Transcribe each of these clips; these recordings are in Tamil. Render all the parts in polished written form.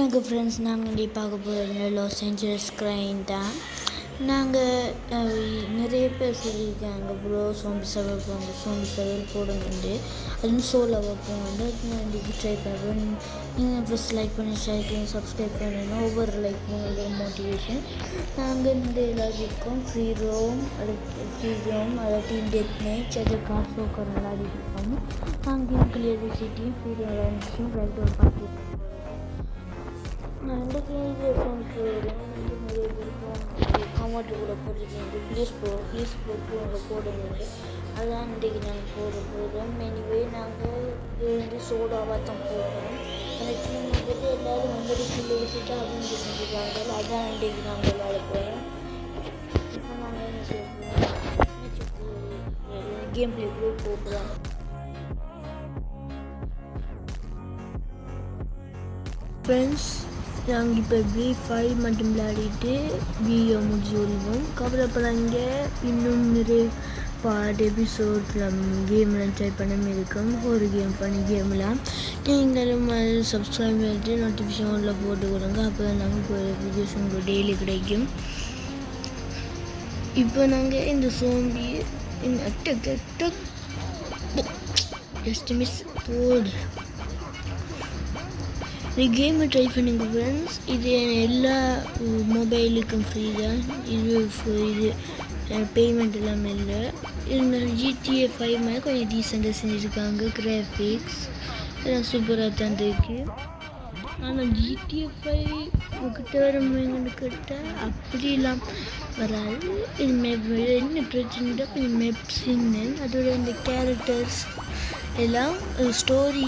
எனக்கு ஃப்ரெண்ட்ஸ் நாங்கள் இன்றைக்கி பார்க்க போகிற லாஸ் ஏஞ்சல்ஸ் கிரைம் தான். நாங்கள் நிறைய பேர் சொல்லியிருக்காங்க ப்ரோ சோம்பி சவர் போடுங்கண்டு, அதுவும் சோலாவாக போங்க. நான் இன்றைக்கி ட்ரை பண்ணுறேன். நீங்கள் ஃபஸ்ட் லைக் பண்ணி ஷேர் பண்ணி சப்ஸ்கிரைப் பண்ணணும். ஒவ்வொரு லைக் பண்ணுற மோட்டிவேஷன். நாங்கள் இந்த எல்லாருக்கும் ஃப்ரீ ரோம் அல்லாட்டி டெத் மேட்ச் அது கார் சோக்கர் விளையாடிருக்கோம். நாங்கள் கிளியர் சிட்டியும் ஃப்ரீ ரன்ஸும் ரைட் ஒரு பார்த்துட்டு நான் இன்றைக்கி நிறைய கமெண்ட் கூட போட்டிருக்கேன். ப்ளீஸ் போடுங்க. அதான் இன்றைக்கி நாங்கள் போடுறோம். எனிவே நாங்கள் சோடாவாக தான் போடுறோம். எனக்கு வந்துட்டு எல்லோரும் வந்துட்டு கீழே விட்டுட்டு அப்படின்னு செஞ்சுருக்காங்க. அதான் இன்றைக்கி நாங்கள் விளையாட போகிறோம். இப்போ நாங்கள் என்ன செய்ய கேம் பிளேக்குள்ளே போகலாம். ஃப்ரெண்ட்ஸ், நாங்கள் இப்போ V5 மட்டும் விளையாடிட்டு வீடியோ முடிச்சு விடுவோம். கவலைப்படாங்க, இன்னும் நிறைய எபிசோடில் கேம்லாம் ட்ரை பண்ணாமல் இருக்கும். ஒரு கேம்லாம் நீங்களும் அது சப்ஸ்கிரைப் பண்ணிட்டு நோட்டிஃபிகேஷன் உள்ள போட்டு கொடுங்க. அப்போ தான் நமக்கு வீடியோஸ் உங்களுக்கு டெய்லி கிடைக்கும். இப்போ நாங்கள் இந்த சோம்பி ஜஸ்ட் மிஸ் போடு இந்த கேமை ட்ரை பண்ணுங்க ஃப்ரெண்ட்ஸ். இது எல்லா மொபைலுக்கும் ஃப்ரீ தான். இது பேமெண்ட் எல்லாமே இல்லை. இந்த GTA 5 மேலே கொஞ்சம் டீசெண்டாக செஞ்சுருக்காங்க. கிராஃபிக்ஸ் எல்லாம் சூப்பராக தான் இருக்குது. ஆனால் GTA 5 கிட்ட வரவங்கன்னு கேட்டால் அப்படிலாம் வராது. இது மேப் என்ன பிரச்சனை கொஞ்சம் மேப்ஸின்னு அதோட இந்த கேரக்டர்ஸ் எல்லாம் ஸ்டோரி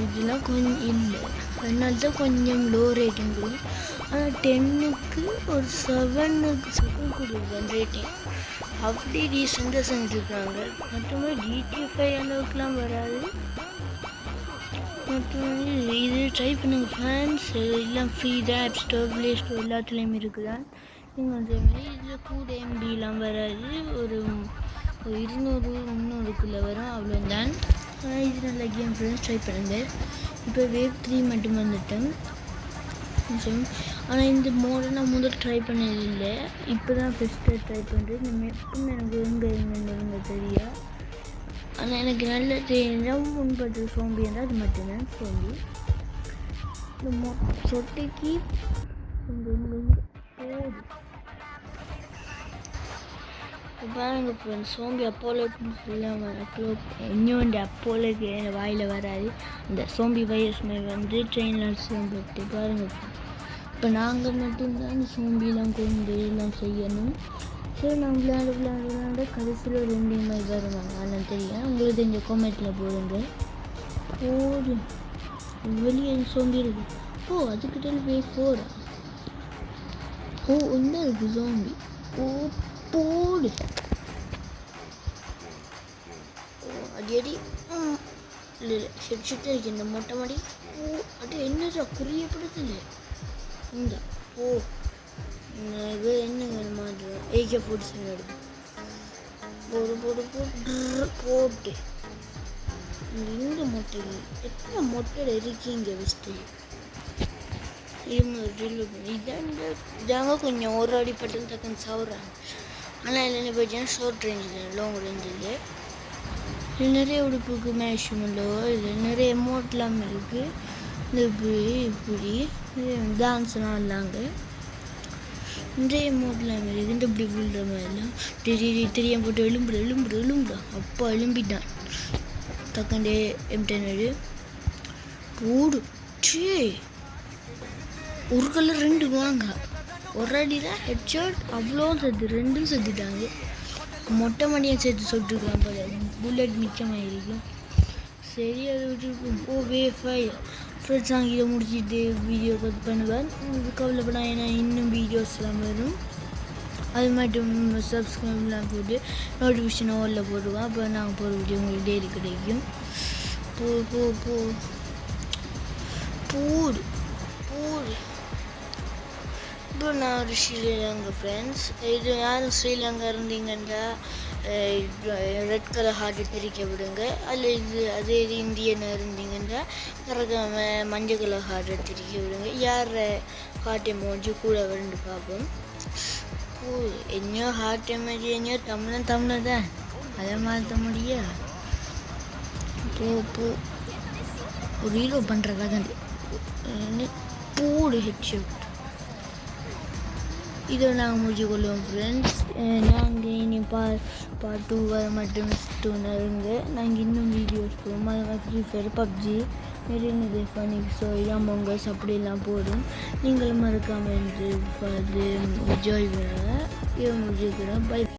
இதெல்லாம் கொஞ்சம் இல்லை. அதனால தான் கொஞ்சம் லோ ரேட்டிங் கொடுக்கும். ஆனால் 10க்கு ஒரு 7 கொடுக்குறேன் ரேட்டிங். அப்படி ரீசெண்டாக செஞ்சுருக்காங்க. மற்றபடி GTA 5 அளவுக்குலாம் வராது. மற்றபடி இது ட்ரை பண்ணுங்கள் ஃபேன்ஸ். எல்லாம் ஃப்ரீ தான். ஆப் ஸ்டோர், ப்ளே ஸ்டோர் எல்லாத்துலேயுமே இருக்குதான். நீங்கள் அதே மாதிரி இதில் கூட MBலாம் வராது. ஒரு 200-300க்குள்ளே வரும், அவ்வளோதான். ஆனால் இது நல்ல கேம் ஃப்ரெண்ட்ஸ், ட்ரை பண்ணுங்கள். இப்போ வேவ் 3 மட்டும் வந்துட்டேன். ஆனால் இந்த மோடை நான் முதல் ட்ரை பண்ணதில்லை. இப்போ தான் ஃபஸ்ட்டு ட்ரை பண்ணுறேன். இந்த மேப்பும் எனக்கு எங்கே தெரியா. ஆனால் எனக்கு நல்ல தெரிஞ்சால் முன்பட்டு சோம்பி இருந்தால் அது மட்டும்தான் சோம்பி. இந்த சொட்டைக்கு போகுது. பாருங்க ஃப்ரெண்ட்ஸ், சோம்பி அப்போலோக்கு இன்னொன்று அப்போலோக்கு வாயில் வராது. இந்த சோம்பி வைரஸ் மாதிரி வந்து ட்ரெயினில் சோம்பிட்டு பாருங்கள். இப்போ நாங்கள் மட்டும்தான் இந்த சோம்பிலாம் கொண்டு எல்லாம் செய்யணும். சரி, நான் விளையாட கடைசியில் 2 மாதிரி வருவாங்க. ஆனால் தெரியும், உங்களுக்கு தெரிஞ்ச கமெண்ட்டில் போடுங்க. போடு வெளியே சோம்பி இருக்கு. அதுக்கிட்ட வேவ் 4 ஒன்றா இருக்குது சோம்பி. போடு அடி இல்லை ஹெட்ஷெட்டாக இருக்கு இந்த மொட்டை மாடி. அது என்னடா குறியப்படுத்தல. இந்த என்னங்க மாதிரி AK-47 எடுக்கும். போட்டு இந்த மொட்டை எத்தனை மொட்டையில் இருக்கீங்க ஃபஸ்ட்டு. இதாங்க கொஞ்சம் ஒரு அடிப்பட்டு டக்குன்னு சாப்பிட்றாங்க. ஆனால் இல்லைன்னு போயிடுச்சுன்னா ஷார்ட் ரேஞ்சில், லாங் ரேஞ்சில் இது நிறைய உடுப்புக்கு மேஷுமல்லோ. இதில் நிறைய எமௌண்ட்லாம் இருக்குது. இந்த இப்படி டான்ஸ்லாம் ஆடலாங்க. நிறைய எமௌண்ட்லாம் இருக்குது. இந்த இப்படி விழுற மாதிரிலாம் தெரியாம போட்டு எலும்புடா அப்பா எலும்பிட்டான். தக்கண்டே M10 போடு. ஒரு கலர் 2 வாங்க. ஒரு அடியில் ஹெட்ஷாட் அவ்வளோ செத்து 2 செத்துட்டாங்க. மொட்டை மடியாக சேர்த்து சொல்லிட்டுருக்கலாம் போல. புல்லட் மிச்சமாக இருக்கும். சரி, அதை விட்டு வேவ் 5 ஃப்ரெண்ட்ஸ் நாங்கள் இதை முடிச்சுட்டு வீடியோ கட் பண்ணுவேன். கவலைப்படா, ஏன்னா இன்னும் வீடியோஸ்லாம் வரும். அது மட்டும் சப்ஸ்கிரைப்லாம் போட்டு நோட்டிஃபிகேஷன் ஆலில் போடுவேன். அப்போ நாங்கள் போகிற வீடியோ உங்களுக்கு டெய்லி கிடைக்கும். போடு. இப்போ நான் ஒரு ஸ்ரீலங்கா ஃப்ரெண்ட்ஸ். இது யாரும் ஸ்ரீலங்கா இருந்தீங்கன்னா ரெட் கலர் ஹார்ட்டு தெரிக்க விடுங்க. அதில் அதே இது இந்தியனாக இருந்தீங்கன்னா மறக்காமல் மஞ்சள் கலர் ஹார்ட்டை தெரிக்க விடுங்க. யார் ஹார்ட் எமோஜி கூட வந்து பார்ப்போம். என்னையோ ஹார்ட் எமோஜி என்னையோ தமிழ் தான் அதை மாற்ற முடியும். போ ஒரு ஹீரோ பண்ணுறதா தான் பூடு ஹெட்ஷாட் இதை நாங்கள் முடிச்சுக்கொள்வோம் ஃப்ரெண்ட்ஸ். நாங்கள் இனி பார்ட் 2 வர மட்டும் இருங்க. நாங்கள் இன்னும் வீடியோஸ் போவோம். அது மாதிரி ஃப்ரீ ஃபயர், பப்ஜி, நிறைய ஃபனிக்ஸ், அமோங்கஸ் அப்படிலாம் போடும். நீங்களும் மறக்காமல் என்ஜாய் பண்ணுங்க. இதை முடிச்சுக்கிறோம். பை.